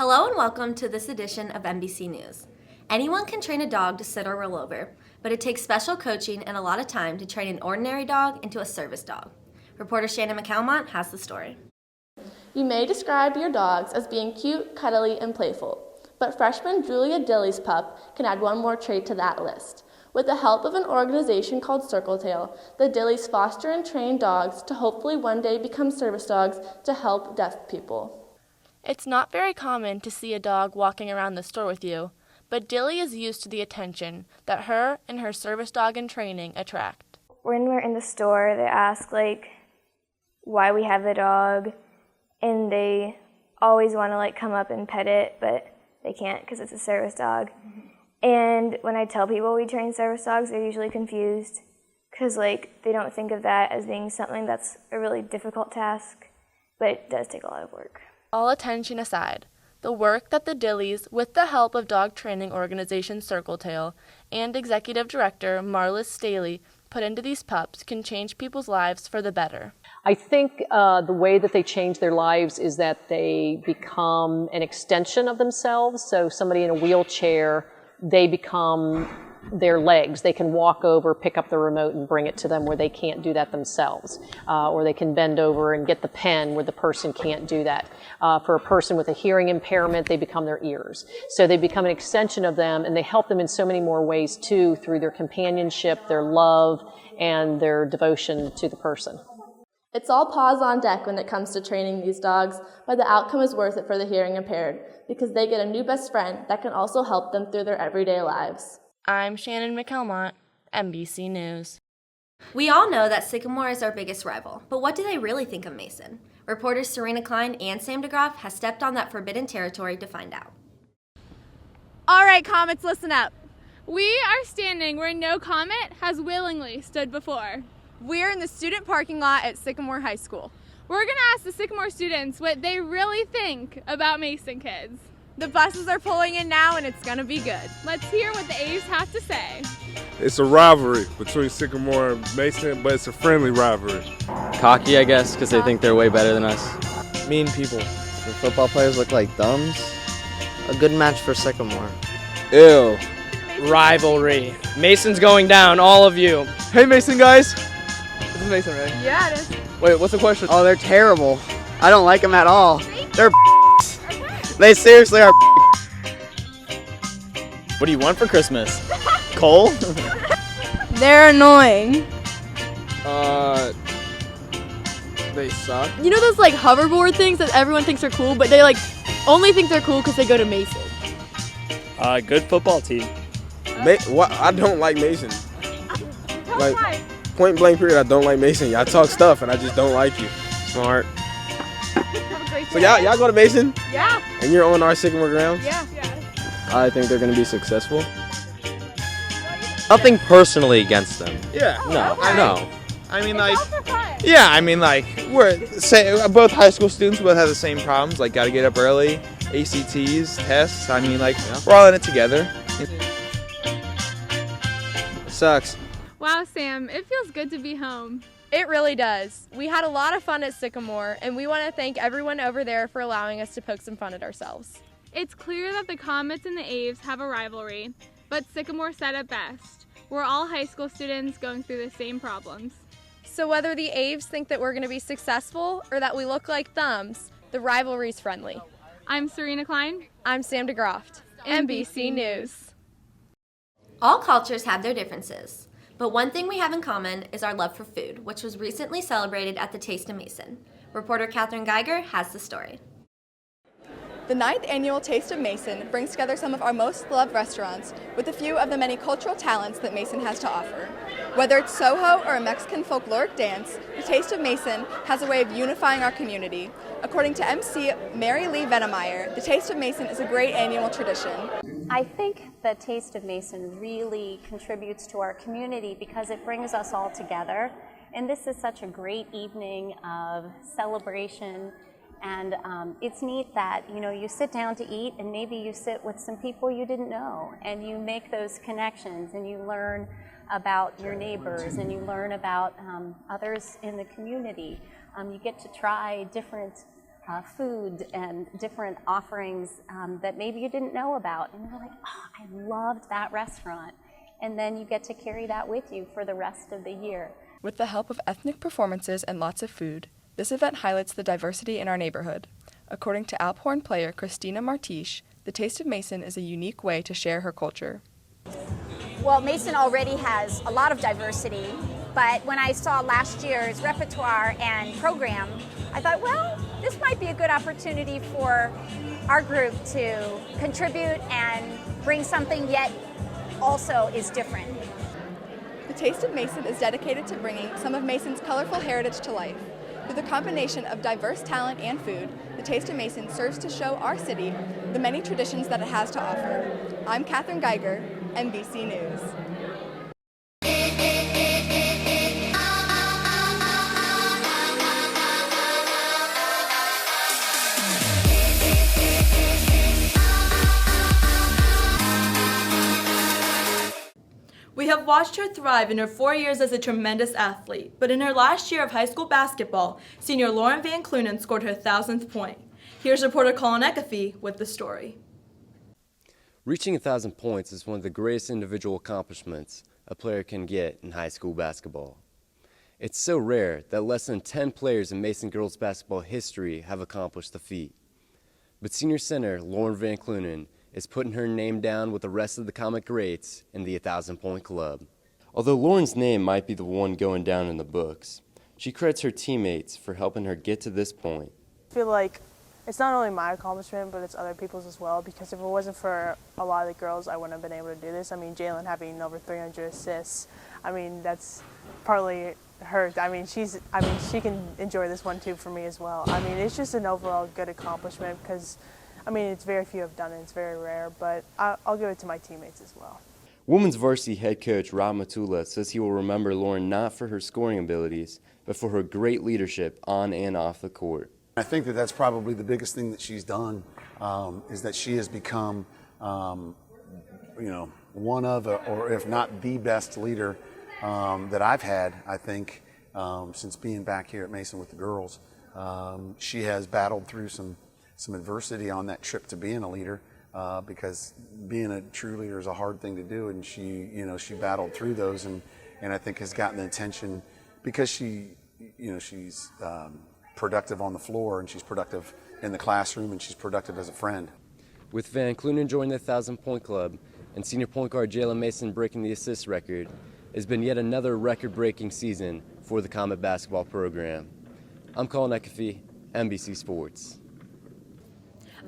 Hello and welcome to this edition of MBC News. Anyone can train a dog to sit or roll over, but it takes special coaching and a lot of time to train an ordinary dog into a service dog. Reporter Shannon McCalmont has the story. You may describe your dogs as being cute, cuddly, and playful, but freshman Julia Dilly's pup can add one more trait to that list. With the help of an organization called Circletail, the Dillys foster and train dogs to hopefully one day become service dogs to help deaf people. It's not very common to see a dog walking around the store with you, but Dilly is used to the attention that her and her service dog in training attract. When we're in the store, they ask, why we have the dog, and they always want to, come up and pet it, but they can't because it's a service dog. And when I tell people we train service dogs, they're usually confused because, they don't think of that as being something that's a really difficult task, but it does take a lot of work. All attention aside, the work that the Dillys, with the help of dog training organization Circletail and executive director Marlis Staley, put into these pups can change people's lives for the better. I think the way that they change their lives is that they become an extension of themselves. So somebody in a wheelchair, they become their legs. They can walk over, pick up the remote and bring it to them where they can't do that themselves. Or they can bend over and get the pen where the person can't do that. For a person with a hearing impairment, they become their ears. So they become an extension of them, and they help them in so many more ways too, through their companionship, their love, and their devotion to the person. It's all paws on deck when it comes to training these dogs, but the outcome is worth it for the hearing impaired because they get a new best friend that can also help them through their everyday lives. I'm Shannon McCalmont, MBC News. We all know that Sycamore is our biggest rival, but what do they really think of Mason? Reporters Serena Klein and Sam DeGroff have stepped on that forbidden territory to find out. All right, Comets, listen up. We are standing where no Comet has willingly stood before. We're in the student parking lot at Sycamore High School. We're going to ask the Sycamore students what they really think about Mason kids. The buses are pulling in now, and it's going to be good. Let's hear what the A's have to say. It's a rivalry between Sycamore and Mason, but it's a friendly rivalry. Cocky, I guess, because they think they're way better than us. Mean people. The football players look like thumbs. A good match for Sycamore. Ew. Rivalry. Mason's going down, all of you. Hey, Mason guys. This is Mason, right? Yeah, it is. Wait, what's the question? Oh, they're terrible. I don't like them at all. They're They seriously are. What do you want for Christmas? Coal? They're annoying. They suck. You know those hoverboard things that everyone thinks are cool, but they only think they're cool because they go to Mason? Good football team. I don't like Mason. Point blank period, I don't like Mason. Y'all talk stuff and I just don't like you. Smart. So y'all go to Mason? Yeah. And you're on our Sycamore grounds? Yeah. I think they're going to be successful. Nothing personally against them. Yeah. No. I mean, we're both high school students. We both have the same problems. Got to get up early, ACTs, tests. We're all in it together. It sucks. Wow, Sam, it feels good to be home. It really does. We had a lot of fun at Sycamore, and we want to thank everyone over there for allowing us to poke some fun at ourselves. It's clear that the Comets and the A's have a rivalry, but Sycamore said it best. We're all high school students going through the same problems. So whether the A's think that we're going to be successful or that we look like thumbs, the rivalry's friendly. I'm Serena Klein. I'm Sam DeGroff. MBC News. All cultures have their differences, but one thing we have in common is our love for food, which was recently celebrated at the Taste of Mason. Reporter Katherine Geiger has the story. The 9th annual Taste of Mason brings together some of our most loved restaurants with a few of the many cultural talents that Mason has to offer. Whether it's Soho or a Mexican folkloric dance, the Taste of Mason has a way of unifying our community. According to MCee MaryLee Vennemeyer, the Taste of Mason is a great annual tradition. I think the Taste of Mason really contributes to our community because it brings us all together. And this is such a great evening of celebration. And it's neat that, you sit down to eat and maybe you sit with some people you didn't know and you make those connections and you learn about your neighbors and you learn about others in the community. You get to try different food and different offerings that maybe you didn't know about. And you're like, oh, I loved that restaurant. And then you get to carry that with you for the rest of the year. With the help of ethnic performances and lots of food, this event highlights the diversity in our neighborhood. According to Alphorn player Christina Martiche, the Taste of Mason is a unique way to share her culture. Well, Mason already has a lot of diversity, but when I saw last year's repertoire and program, I thought, well, this might be a good opportunity for our group to contribute and bring something yet also is different. The Taste of Mason is dedicated to bringing some of Mason's colorful heritage to life. Through the combination of diverse talent and food, the Taste of Mason serves to show our city the many traditions that it has to offer. I'm Katherine Geiger, MBC News. We have watched her thrive in her 4 years as a tremendous athlete, but in her last year of high school basketball, senior Lauren Van Clunen scored her 1,000th point. Here's reporter Colin Ekafy with the story. Reaching 1,000 points is one of the greatest individual accomplishments a player can get in high school basketball. It's so rare that less than 10 players in Mason girls basketball history have accomplished the feat. But senior center Lauren Van Clunen is putting her name down with the rest of the Comet greats in the 1,000-point club. Although Lauren's name might be the one going down in the books, she credits her teammates for helping her get to this point. I feel like it's not only my accomplishment, but it's other people's as well, because if it wasn't for a lot of the girls, I wouldn't have been able to do this. I mean, Jalen having over 300 assists, I mean, that's partly her. I mean, she can enjoy this one too for me as well. I mean, it's just an overall good accomplishment because, I mean, it's very few have done it. It's very rare, but I'll give it to my teammates as well. Women's varsity head coach Rob Matula says he will remember Lauren not for her scoring abilities, but for her great leadership on and off the court. I think that that's probably the biggest thing that she's done, is that she has become, one of, or if not the best leader that I've had, I think, since being back here at Mason with the girls. She has battled through some adversity on that trip to being a leader, because being a true leader is a hard thing to do, and she battled through those, and I think has gotten the attention because she's productive on the floor, and she's productive in the classroom, and she's productive as a friend. With Van Clunen joining the 1,000-point club and senior point guard Jalen Mason breaking the assist record, it's been yet another record-breaking season for the Comet basketball program. I'm Colin Ekafy, MBC Sports.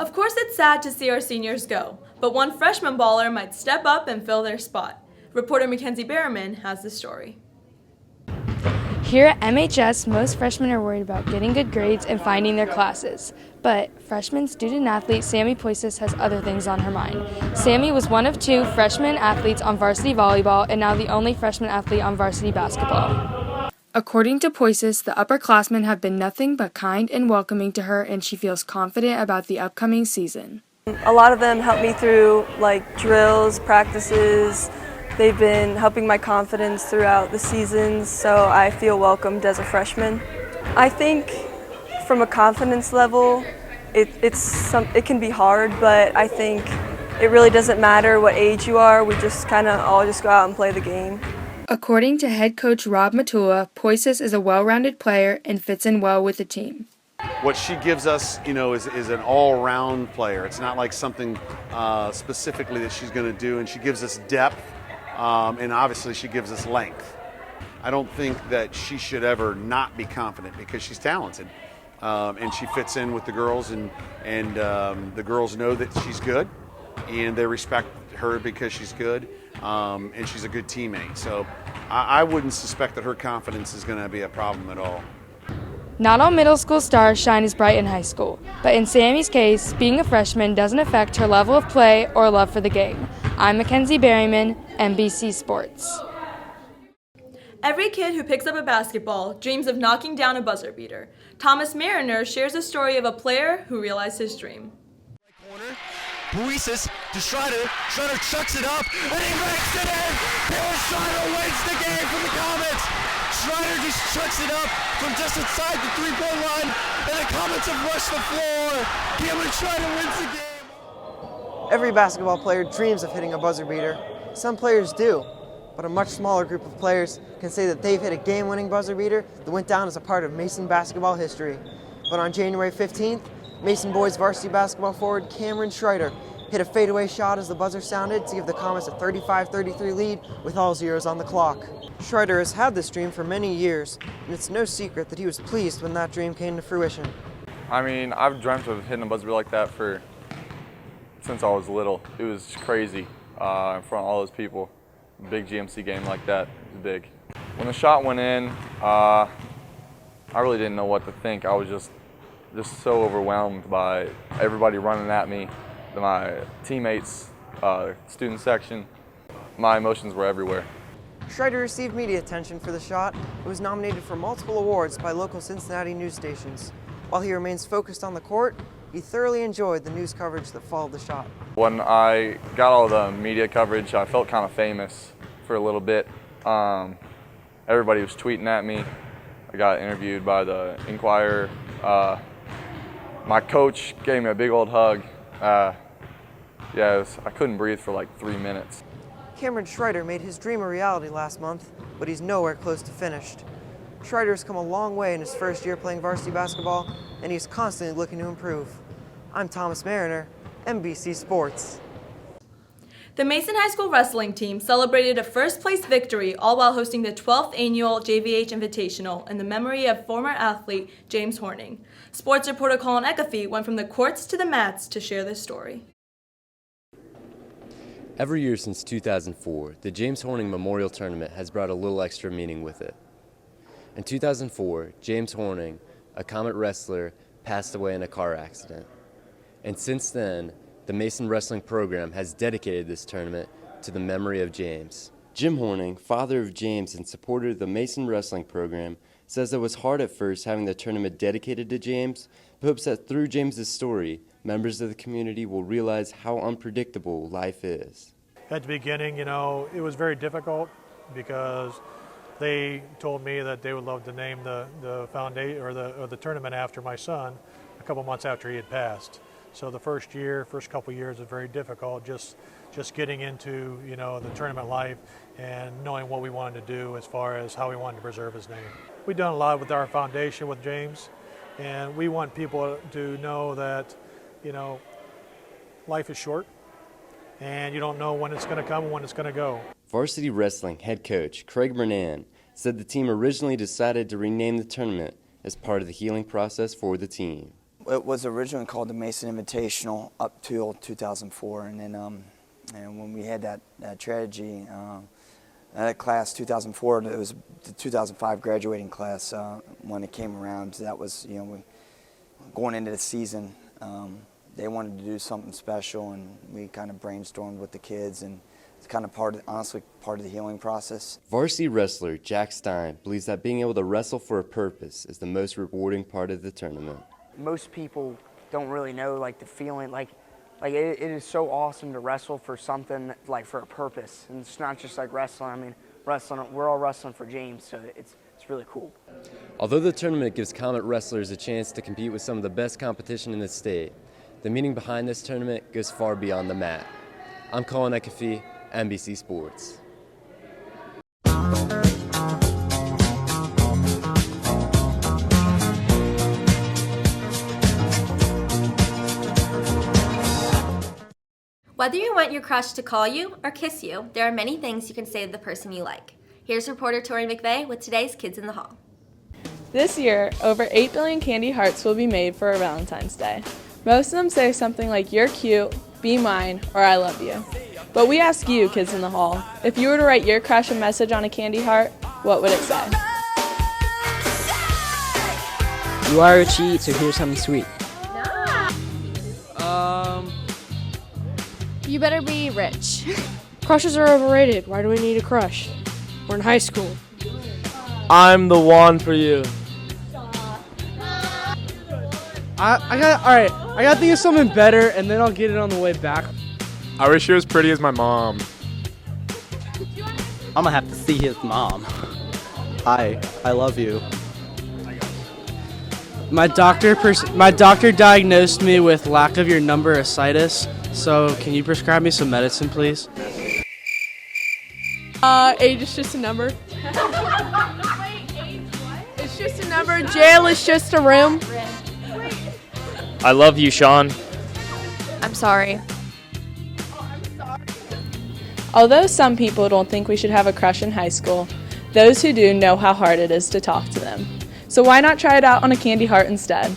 Of course, it's sad to see our seniors go, but one freshman baller might step up and fill their spot. Reporter Mackenzie Berriman has the story. Here at MHS, most freshmen are worried about getting good grades and finding their classes. But freshman student-athlete Sammy Poises has other things on her mind. Sammy was one of 2 freshman athletes on varsity volleyball and now the only freshman athlete on varsity basketball. According to Poises, the upperclassmen have been nothing but kind and welcoming to her, and she feels confident about the upcoming season. A lot of them helped me through drills, practices. They've been helping my confidence throughout the seasons, so I feel welcomed as a freshman. I think from a confidence level, it can be hard, but I think it really doesn't matter what age you are. We just kind of all just go out and play the game. According to head coach Rob Matula, Poises is a well-rounded player and fits in well with the team. What she gives us, is an all-round player. It's not like something specifically that she's going to do, and she gives us depth. And obviously she gives us length. I don't think that she should ever not be confident because she's talented. And she fits in with the girls, and the girls know that she's good, and they respect her because she's good, and she's a good teammate. So I wouldn't suspect that her confidence is going to be a problem at all. Not all middle school stars shine as bright in high school, but in Sammy's case, being a freshman doesn't affect her level of play or love for the game. I'm Mackenzie Berriman, NBC Sports. Every kid who picks up a basketball dreams of knocking down a buzzer beater. Thomas Mariner shares a story of a player who realized his dream. Poises to Schreider. Schreider chucks it up, and he makes it in! Pierce Schreider wins the game for the Comets! Schreider He chucks it up from just inside the three-point line, and the Comets have rushed the floor. Cameron Schreider wins the game. Every basketball player dreams of hitting a buzzer beater. Some players do, but a much smaller group of players can say that they've hit a game-winning buzzer beater that went down as a part of Mason basketball history. But on January 15th, Mason boys varsity basketball forward Cameron Schreider hit a fadeaway shot as the buzzer sounded to give the Comets a 35-33 lead with all zeros on the clock. Schreider has had this dream for many years, and it's no secret that he was pleased when that dream came to fruition. I mean, I've dreamt of hitting a buzzer beater like that since I was little. It was crazy in front of all those people. A big GMC game like that is big. When the shot went in, I really didn't know what to think. I was just so overwhelmed by everybody running at me, my teammates, student section. My emotions were everywhere. Schreider received media attention for the shot and was nominated for multiple awards by local Cincinnati news stations. While he remains focused on the court, he thoroughly enjoyed the news coverage that followed the shot. When I got all the media coverage, I felt kind of famous for a little bit. Everybody was tweeting at me. I got interviewed by the Inquirer. My coach gave me a big old hug. I couldn't breathe for like 3 minutes. Cameron Schreider made his dream a reality last month, but he's nowhere close to finished. Schreider has come a long way in his first year playing varsity basketball, and he's constantly looking to improve. I'm Thomas Mariner, MBC Sports. The Mason High School wrestling team celebrated a first-place victory, all while hosting the 12th annual JVH Invitational in the memory of former athlete James Horning. Sports reporter Colin Ecafee went from the courts to the mats to share this story. Every year since 2004, the James Horning Memorial Tournament has brought a little extra meaning with it. In 2004, James Horning, a Comet wrestler, passed away in a car accident. And since then, the Mason Wrestling Program has dedicated this tournament to the memory of James. Jim Horning, father of James and supporter of the Mason Wrestling Program, says it was hard at first having the tournament dedicated to James, but hopes that through James's story, members of the community will realize how unpredictable life is. At the beginning, it was very difficult because they told me that they would love to name the foundation or the tournament after my son a couple months after he had passed. So the first couple years was very difficult, just getting into the tournament life and knowing what we wanted to do as far as how we wanted to preserve his name. We've done a lot with our foundation with James, and we want people to know that life is short, and you don't know when it's going to come and when it's going to go. Varsity Wrestling head coach Craig Bernan said the team originally decided to rename the tournament as part of the healing process for the team. It was originally called the Mason Invitational up till 2004, and then and when we had that tragedy, that class 2004, it was the 2005 graduating class when it came around. That was going into the season. They wanted to do something special, and we kind of brainstormed with the kids, and it's kind of honestly part of the healing process. Varsity wrestler Jack Stein believes that being able to wrestle for a purpose is the most rewarding part of the tournament. Most people don't really know the feeling, it is so awesome to wrestle for something, for a purpose, and it's not just wrestling. I mean, wrestling, we're all wrestling for James, so it's really cool. Although the tournament gives Comet wrestlers a chance to compete with some of the best competition in the state, the meaning behind this tournament goes far beyond the mat. I'm Colin Ecafee, MBC Sports. Whether you want your crush to call you or kiss you, there are many things you can say to the person you like. Here's reporter Tori McVeigh with today's Kids in the Hall. This year, over 8 billion candy hearts will be made for Valentine's Day. Most of them say something like, "You're cute," "Be mine," or "I love you." But we ask you, Kids in the Hall, if you were to write your crush a message on a candy heart, what would it say? You are a cheat, so here's something sweet. You better be rich. Crushes are overrated. Why do we need a crush? We're in high school. I'm the one for you. I gotta think of something better, and then I'll get it on the way back. I wish she was pretty as my mom. I'm gonna have to see his mom. Hi, I love you. My doctor diagnosed me with lack of your number ascites, so can you prescribe me some medicine, please? Age is just a number. It's just a number. Jail is just a room. I love you, Sean. I'm sorry. Although some people don't think we should have a crush in high school, those who do know how hard it is to talk to them. So why not try it out on a candy heart instead?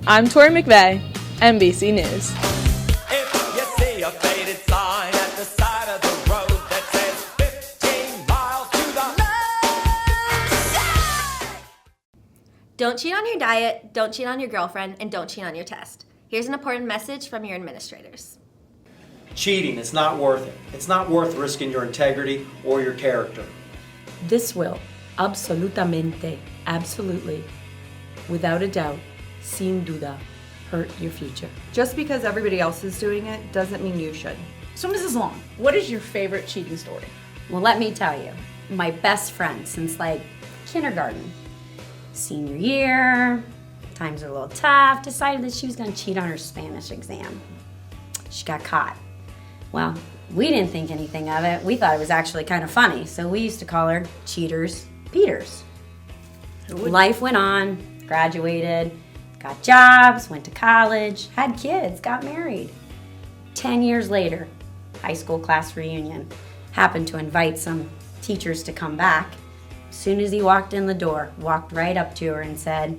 I'm Tori McVeigh, MBC News. If you see a faded sign at the side of the road that says 15 miles to the left. Don't cheat on your diet, don't cheat on your girlfriend, and don't cheat on your test. Here's an important message from your administrators. Cheating is not worth it. It's not worth risking your integrity or your character. This will, absolutamente, absolutely, without a doubt, sin duda, hurt your future. Just because everybody else is doing it doesn't mean you should. So Mrs. Long, what is your favorite cheating story? Well, let me tell you, my best friend since like kindergarten, senior year, times are a little tough, decided that she was gonna cheat on her Spanish exam. She got caught. Well, we didn't think anything of it. We thought it was actually kind of funny, so we used to call her Cheaters Peters. Life went on, graduated, got jobs, went to college, had kids, got married. 10 years later, high school class reunion. Happened to invite some teachers to come back. As soon as he walked in the door, walked right up to her and said,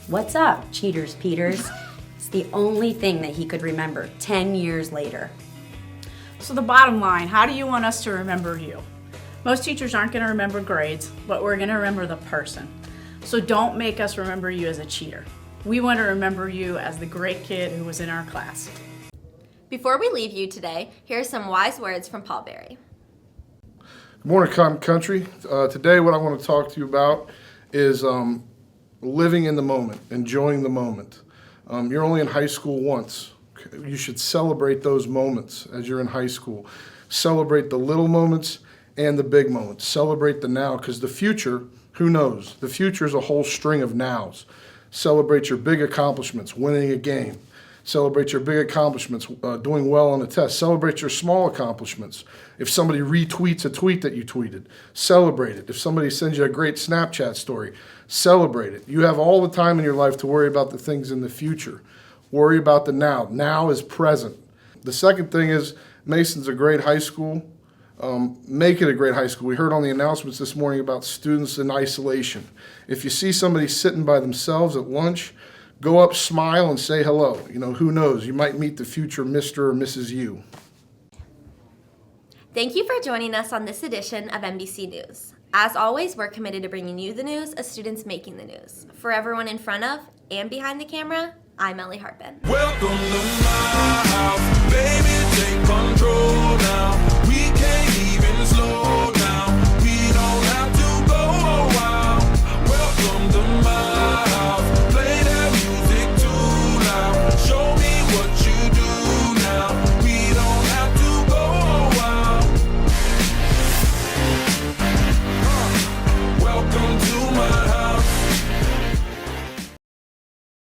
"What's up, Cheaters Peters?" It's the only thing that he could remember 10 years later. So the bottom line, how do you want us to remember you? Most teachers aren't going to remember grades, but we're going to remember the person. So don't make us remember you as a cheater. We want to remember you as the great kid who was in our class. Before we leave you today, here are some wise words from Paul Berry. Good morning, country. Today what I want to talk to you about is living in the moment, enjoying the moment. You're only in high school once. You should celebrate those moments as you're in high school. Celebrate the little moments and the big moments. Celebrate the now, because the future, who knows? The future is a whole string of nows. Celebrate your big accomplishments, winning a game. Celebrate your big accomplishments, doing well on a test. Celebrate your small accomplishments. If somebody retweets a tweet that you tweeted, celebrate it. If somebody sends you a great Snapchat story, celebrate it. You have all the time in your life to worry about the things in the future. Worry about the now. Now is present. The second thing is Mason's a great high school. Make it a great high school. We heard on the announcements this morning about students in isolation. If you see somebody sitting by themselves at lunch, go up, smile, and say hello. You know, who knows? You might meet the future Mr. or Mrs. U. Thank you for joining us on this edition of MBC News. As always, we're committed to bringing you the news as students making the news. For everyone in front of and behind the camera, I'm Ellie Harpen. Welcome to my house.